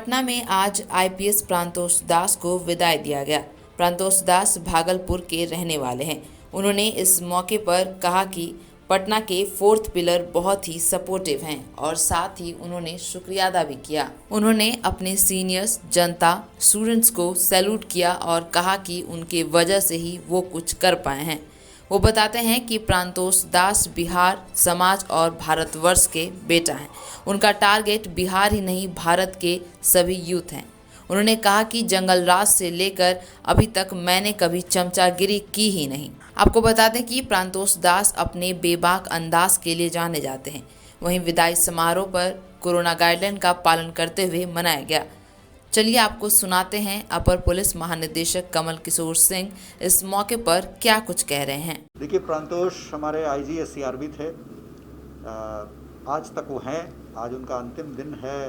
पटना में आज आईपीएस प्रांतोष दास को विदाई दिया गया। प्रांतोष दास भागलपुर के रहने वाले हैं। उन्होंने इस मौके पर कहा कि पटना के फोर्थ पिलर बहुत ही सपोर्टिव हैं और साथ ही उन्होंने शुक्रिया अदा भी किया। उन्होंने अपने सीनियर्स, जनता, स्टूडेंट्स को सैल्यूट किया और कहा कि उनके वजह से ही वो कुछ कर पाए हैं। वो बताते हैं कि प्रांतोष दास बिहार, समाज और भारतवर्ष के बेटा हैं। उनका टारगेट बिहार ही नहीं, भारत के सभी यूथ हैं। उन्होंने कहा कि जंगल राज से लेकर अभी तक मैंने कभी चमचागिरी की ही नहीं। आपको बता दें कि प्रांतोष दास अपने बेबाक अंदाज के लिए जाने जाते हैं। वहीं विदाई समारोह पर कोरोना गाइडलाइन का पालन करते हुए मनाया गया। चलिए आपको सुनाते हैं अपर पुलिस महानिदेशक कमल किशोर सिंह इस मौके पर क्या कुछ कह रहे हैं। देखिए, प्रांतोष हमारे आईजी एससीआरबी थे। आज तक वो हैं। आज उनका अंतिम दिन है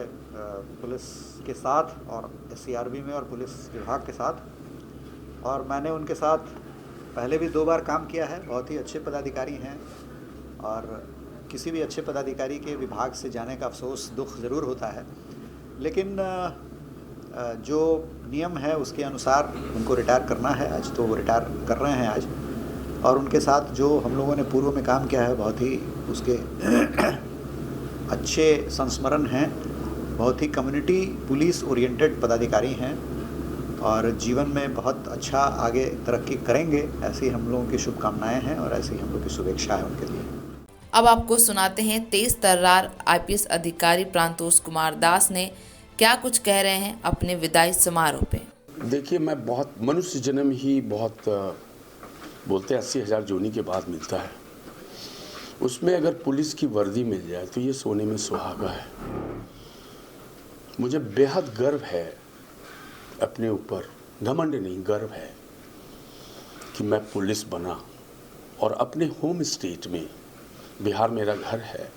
पुलिस के साथ और एससीआरबी में और पुलिस विभाग के साथ। और मैंने उनके साथ पहले भी 2 बार काम किया है। बहुत ही अच्छे पदाधिकारी हैं और किसी भी अच्छे पदाधिकारी के विभाग से जाने का अफसोस, दुख ज़रूर होता है, लेकिन जो नियम है उसके अनुसार उनको रिटायर करना है। आज तो वो रिटायर कर रहे हैं आज। और उनके साथ जो हम लोगों ने पूर्व में काम किया है, बहुत ही उसके अच्छे संस्मरण हैं। बहुत ही कम्युनिटी पुलिस ओरिएंटेड पदाधिकारी हैं और जीवन में बहुत अच्छा आगे तरक्की करेंगे, ऐसी हम लोगों की शुभकामनाएं हैं और ऐसी हम लोग की शुभेच्छा है उनके लिए। अब आपको सुनाते हैं तेज तर्रार आईपीएस अधिकारी प्रांतोष कुमार दास ने क्या कुछ कह रहे हैं अपने विदाई समारोह पे। देखिए, मैं बहुत मनुष्य जन्म ही बहुत बोलते हैं 80,000 जोनी के बाद मिलता है। उसमें अगर पुलिस की वर्दी मिल जाए तो ये सोने में सुहागा है। मुझे बेहद गर्व है अपने ऊपर, घमंड नहीं, गर्व है कि मैं पुलिस बना और अपने होम स्टेट में, बिहार मेरा घर है,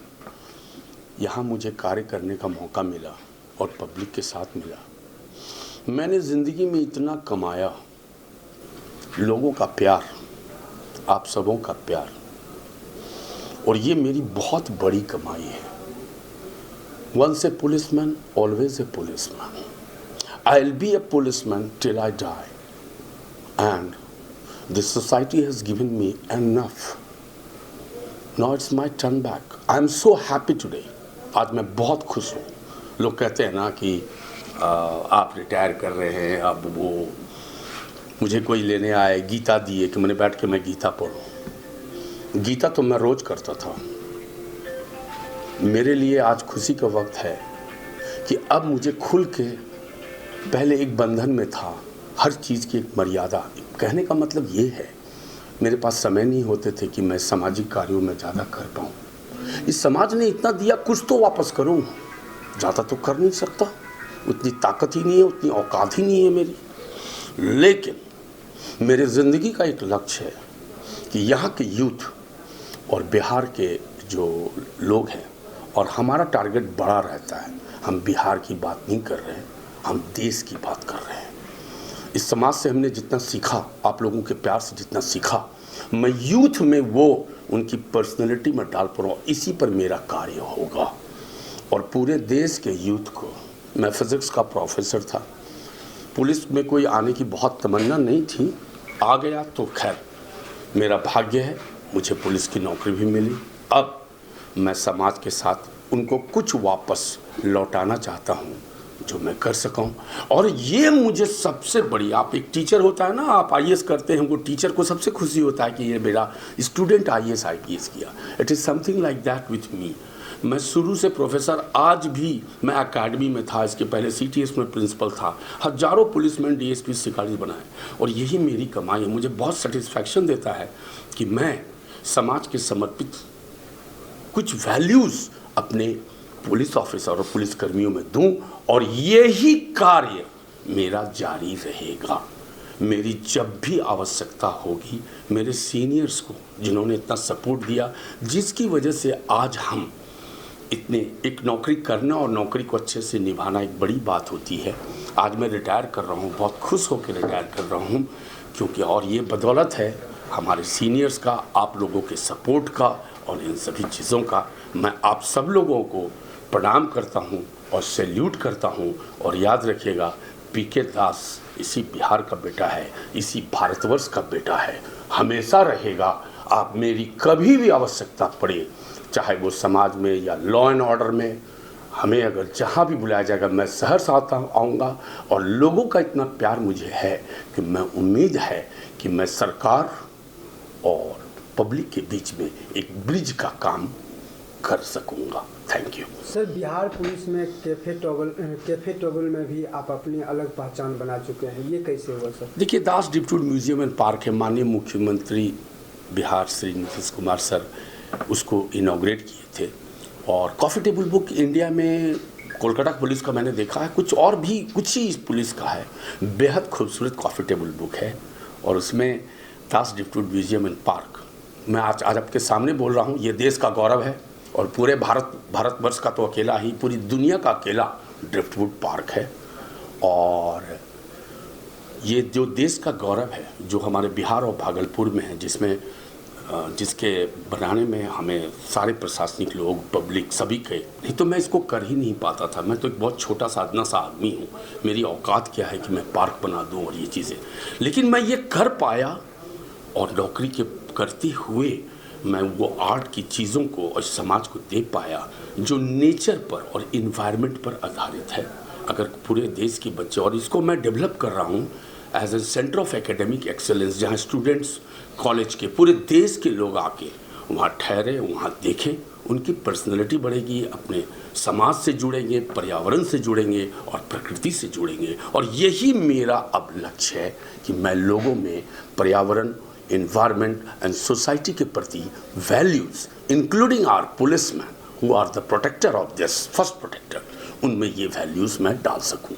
यहाँ मुझे कार्य करने का मौका मिला और पब्लिक के साथ मिला। मैंने ज़िंदगी में इतना कमाया, लोगों का प्यार, आप सबों का प्यार, और ये मेरी बहुत बड़ी कमाई है। Once a policeman, always a policeman. I will be a policeman till I die and this society has given me enough. Now it's my turn back. I am so happy today. आज मैं बहुत खुश हूँ। लोग कहते हैं ना कि आप रिटायर कर रहे हैं, अब वो मुझे कोई लेने आए, गीता दिए कि मैंने बैठ के मैं गीता पढ़ूं। गीता तो मैं रोज़ करता था। मेरे लिए आज खुशी का वक्त है कि अब मुझे खुल के, पहले एक बंधन में था, हर चीज़ की एक मर्यादा। कहने का मतलब ये है, मेरे पास समय नहीं होते थे कि मैं सामाजिक कार्यों में ज़्यादा कर पाऊँ। इस समाज ने इतना दिया, कुछ तो वापस करूँ। ज़्यादा तो कर नहीं सकता, उतनी ताकत ही नहीं है, उतनी औकात ही नहीं है मेरी। लेकिन मेरे ज़िंदगी का एक लक्ष्य है कि यहाँ के यूथ और बिहार के जो लोग हैं, और हमारा टारगेट बड़ा रहता है। हम बिहार की बात नहीं कर रहे हैं, हम देश की बात कर रहे हैं। इस समाज से हमने जितना सीखा, आप लोगों के प्यार से जितना सीखा, मैं यूथ में वो उनकी पर्सनैलिटी में डाल पा रहा हूँ। इसी पर मेरा कार्य होगा और पूरे देश के यूथ को। मैं फिज़िक्स का प्रोफेसर था, पुलिस में कोई आने की बहुत तमन्ना नहीं थी, आ गया तो खैर मेरा भाग्य है, मुझे पुलिस की नौकरी भी मिली। अब मैं समाज के साथ उनको कुछ वापस लौटाना चाहता हूँ जो मैं कर सका हूँ। और ये मुझे सबसे बड़ी, आप एक टीचर होता है ना, आप आईएएस करते हैं, वो टीचर को सबसे खुशी होता है कि ये मेरा स्टूडेंट आईएएस आईपीएस किया। It is something like that with me. मैं शुरू से प्रोफेसर, आज भी मैं एकेडमी में था, इसके पहले सीटीएस में प्रिंसिपल था, हजारों पुलिसमैन डीएसपी सिपाही बनाए, और यही मेरी कमाई है। मुझे बहुत सेटिस्फैक्शन देता है कि मैं समाज के समर्पित कुछ वैल्यूज़ अपने पुलिस ऑफिसर और पुलिस कर्मियों में दूं, और यही कार्य मेरा जारी रहेगा। मेरी जब भी आवश्यकता होगी, मेरे सीनियर्स को जिन्होंने इतना सपोर्ट दिया, जिसकी वजह से आज हम इतने, एक नौकरी करना और नौकरी को अच्छे से निभाना एक बड़ी बात होती है। आज मैं रिटायर कर रहा हूँ, बहुत खुश होकर रिटायर कर रहा हूँ, क्योंकि और ये बदौलत है हमारे सीनियर्स का, आप लोगों के सपोर्ट का और इन सभी चीज़ों का। मैं आप सब लोगों को प्रणाम करता हूँ और सैल्यूट करता हूँ। और याद रखिएगा, पीके दास इसी बिहार का बेटा है, इसी भारतवर्ष का बेटा है, हमेशा रहेगा। आप मेरी कभी भी आवश्यकता पड़े, चाहे वो समाज में या लॉ एंड ऑर्डर में, हमें अगर जहाँ भी बुलाया जाएगा मैं सहर्ष आऊँगा। और लोगों का इतना प्यार मुझे है कि मैं उम्मीद है कि मैं सरकार और पब्लिक के बीच में एक ब्रिज का काम कर सकूँगा। Thank you sir. Bihar police में कैफे ट्रबल में भी आप अपनी अलग पहचान बना चुके हैं, ये कैसे हुआ सर? देखिए, दास डिप्टी म्यूजियम एंड पार्क है, माननीय मुख्यमंत्री बिहार श्री नीतीश कुमार सर उसको इनॉग्रेट किए थे। और कॉफ़ी टेबल बुक इंडिया में कोलकाता पुलिस का मैंने देखा है, कुछ और भी कुछ ही पुलिस का है। बेहद खूबसूरत कॉफ़ी टेबल बुक है और उसमें दास डिप्टी म्यूजियम एंड पार्क, मैं आज आपके सामने बोल रहा हूँ, ये देश का गौरव है। और पूरे भारतवर्ष का तो अकेला ही, पूरी दुनिया का अकेला ड्रिफ्टवुड पार्क है। और ये जो देश का गौरव है, जो हमारे बिहार और भागलपुर में है, जिसके बनाने में हमें सारे प्रशासनिक लोग, पब्लिक सभी के, नहीं तो मैं इसको कर ही नहीं पाता था। मैं तो एक बहुत छोटा साधना सा आदमी हूँ, मेरी औकात क्या है कि मैं पार्क बना दूँ और ये चीज़ें, लेकिन मैं ये कर पाया। और नौकरी के करते हुए मैं वो आर्ट की चीज़ों को और समाज को दे पाया जो नेचर पर और इन्वायरमेंट पर आधारित है। अगर पूरे देश के बच्चे, और इसको मैं डेवलप कर रहा हूँ as a centre of academic excellence, जहाँ स्टूडेंट्स कॉलेज के पूरे देश के लोग आके वहाँ ठहरे, वहाँ देखें, उनकी पर्सनैलिटी बढ़ेगी, अपने समाज से जुड़ेंगे, पर्यावरण से जुड़ेंगे और प्रकृति से जुड़ेंगे। और यही मेरा अब लक्ष्य है कि मैं लोगों में पर्यावरण, environment and society के प्रति values, including our policemen who are the protector of this, first protector, उनमें ये values मैं डाल सकूं।